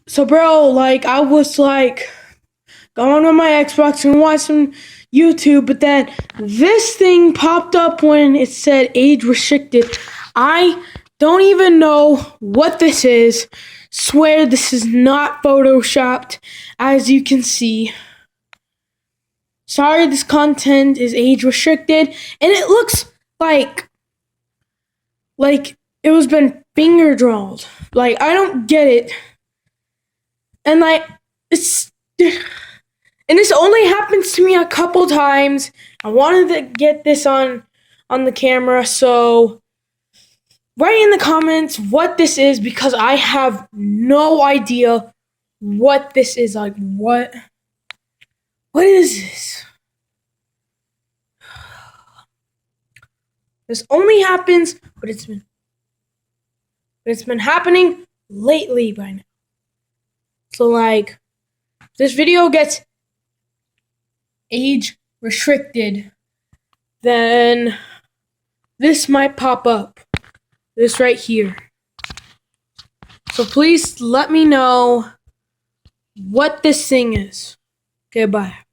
So, bro, like, I was like going on my Xbox and watch some YouTube, but then this thing popped up when it said age restricted. I don't even know what this is. Swear this is not photoshopped, as you can see. Sorry, this content is age restricted, and it looks like it was been finger drawn. Like, I don't get it. And like, it's and this only happens to me a couple times. I wanted to get this on the camera, so write in the comments what this is, because I have no idea what this is. Like, what is this? This only happens, but it's been happening lately by now. So like, if this video gets age restricted, then this might pop up. This right here. So please let me know what this thing is. Okay, bye.